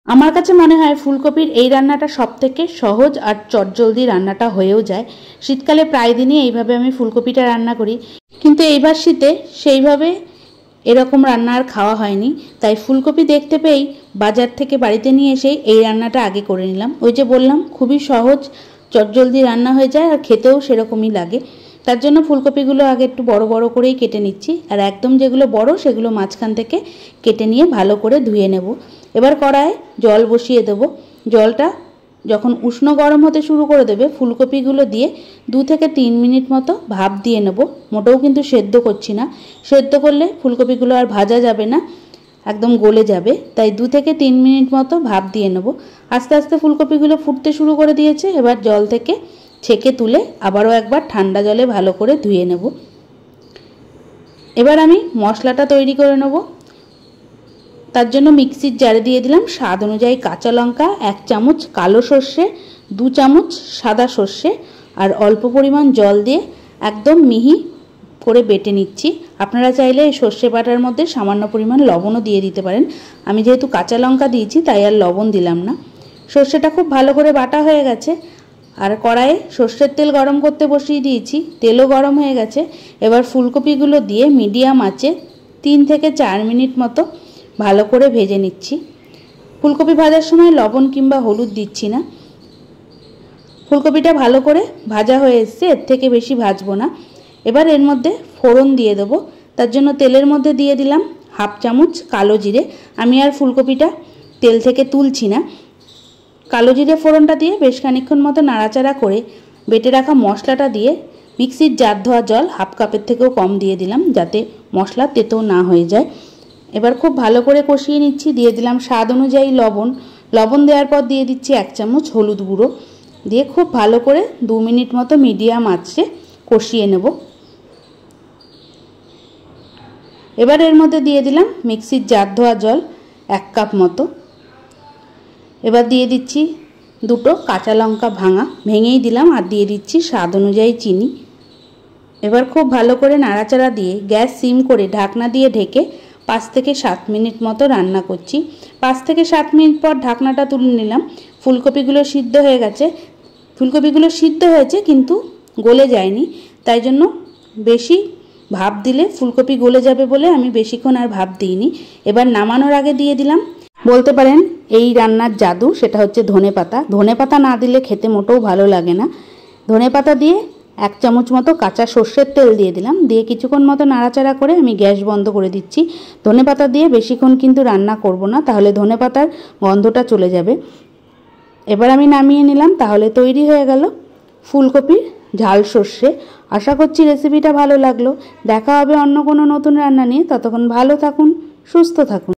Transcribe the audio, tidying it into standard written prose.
আমার কাছে মনে হয় ফুলকপির এই রান্নাটা সবথেকে সহজ আর চটজলদি রান্নাটা হয়েও যায়। শীতকালে প্রায় দিনই এইভাবে আমি ফুলকপিটা রান্না করি, কিন্তু এইবার শীতে সেইভাবে এরকম রান্না আর খাওয়া হয়নি। তাই ফুলকপি দেখতে পেয়েই বাজার থেকে বাড়িতে নিয়ে এসেই এই রান্নাটা আগে করে নিলাম। ওই যে বললাম, খুবই সহজ চটজলদি রান্না হয়ে যায় আর খেতেও সেরকমই লাগে। তার জন্য ফুলকপিগুলো আগে একটু বড় বড় করেই কেটে নিচ্ছি, আর একদম যেগুলো বড় সেগুলো মাঝখান থেকে কেটে নিয়ে ভালো করে ধুয়ে নেব। এবার কড়াইয়ে জল বসিয়ে দেব। জলটা যখন উষ্ণ গরম হতে শুরু করে দেবে, ফুলকপিগুলো দিয়ে 2 থেকে 3 মিনিট মতো ভাপ দিয়ে নেব। মোটেও কিন্তু সেদ্ধ করছি না, সেদ্ধ করলে ফুলকপিগুলো আর ভাজা যাবে না, একদম গলে যাবে। তাই 2 থেকে 3 মিনিট মতো ভাপ দিয়ে নেব। আস্তে আস্তে ফুলকপিগুলো ফুটতে শুরু করে দিয়েছে। এবার জল থেকে ছেঁকে তুলে আবারও একবার ঠান্ডা জলে ভালো করে ধুয়ে নেব। এবার আমি মশলাটা তৈরি করে নেব। তার জন্য মিক্সির জারে দিয়ে দিলাম স্বাদ অনুযায়ী কাঁচা লঙ্কা, 1 চামচ কালো সর্ষে, 2 চামচ সাদা সর্ষে আর অল্প পরিমাণ জল দিয়ে একদম মিহি করে বেটে নিচ্ছি। আপনারা চাইলে এই সর্ষে বাটার মধ্যে সামান্য পরিমাণ লবণও দিয়ে দিতে পারেন। আমি যেহেতু কাঁচা লঙ্কা দিয়েছি তাই আর লবণ দিলাম না। সর্ষেটা খুব ভালো করে বাটা হয়ে গেছে, আর কড়াইয়ে সর্ষের তেল গরম করতে বসিয়ে দিয়েছি। তেলও গরম হয়ে গেছে। এবার ফুলকপিগুলো দিয়ে মিডিয়াম আঁচে 3 থেকে 4 মিনিট মতো ভালো করে ভেজে নিচ্ছি। ফুলকপি ভাজার সময় লবণ কিংবা হলুদ দিচ্ছি না। ফুলকপিটা ভালো করে ভাজা হয়ে এসছে, এর থেকে বেশি ভাজবো না। এবার এর মধ্যে ফোড়ন দিয়ে দেবো। তার জন্য তেলের মধ্যে দিয়ে দিলাম 1/2 চামচ কালো জিরে। আমি আর ফুলকপিটা তেল থেকে তুলছি না। কালো জিরে ফোড়নটা দিয়ে বেশ খানিকক্ষণ মতো নাড়াচাড়া করে বেটে রাখা মশলাটা দিয়ে মিক্সির জার ধোয়া জল 1/2 কাপের থেকেও কম দিয়ে দিলাম, যাতে মশলা তেতো না হয়ে যায়। এবার খুব ভালো করে কষিয়ে নিচ্ছি। দিয়ে দিলাম স্বাদ অনুযায়ী লবণ। লবণ দেওয়ার পর দিয়ে দিচ্ছি 1 চামচ হলুদ গুঁড়ো। দিয়ে খুব ভালো করে 2 মিনিট মতো মিডিয়াম আঁচে কষিয়ে নেব। এবার এর মধ্যে দিয়ে দিলাম মিক্সির জার ধোয়া জল 1 কাপ মতো। এবার দিয়ে দিচ্ছি 2টো কাঁচা লঙ্কা ভেঙেই দিলাম, আর দিয়ে দিচ্ছি স্বাদ অনুযায়ী চিনি। এবার খুব ভালো করে নাড়াচাড়া দিয়ে গ্যাস সিম করে ঢাকনা দিয়ে ঢেকে 5 থেকে 7 মিনিট মতো রান্না করছি। 5 থেকে 7 মিনিট পর ঢাকনাটা তুলে নিলাম। ফুলকপিগুলো সিদ্ধ হয়ে গেছে। ফুলকপিগুলো সিদ্ধ হয়েছে কিন্তু গলে যায়নি, তাই জন্য বেশি ভাপ দিলে ফুলকপি গলে যাবে বলে আমি বেশিক্ষণ আর ভাপ দিইনি। এবার নামানোর আগে দিয়ে দিলাম, বলতে পারেন এই রান্নার জাদু, সেটা হচ্ছে ধনেপাতা। ধনেপাতা না দিলে খেতে মোটেও ভালো লাগে না। ধনেপাতা দিয়ে 1 চামচ মতো কাঁচা সর্ষের তেল দিয়ে দিলাম। দিয়ে কিছুক্ষণ মতো নাড়াচাড়া করে আমি গ্যাস বন্ধ করে দিচ্ছি। ধনেপাতা দিয়ে বেশিক্ষণ কিন্তু রান্না করব না, তাহলে ধনেপাতার গন্ধটা চলে যাবে। এবার আমি নামিয়ে নিলাম। তাহলে তৈরি হয়ে গেল ফুলকপির ঝাল সর্ষে। আশা করছি রেসিপিটা ভালো লাগলো। দেখা হবে অন্য কোনো নতুন রান্না নিয়ে। ততক্ষণ ভালো থাকুন, সুস্থ থাকুন।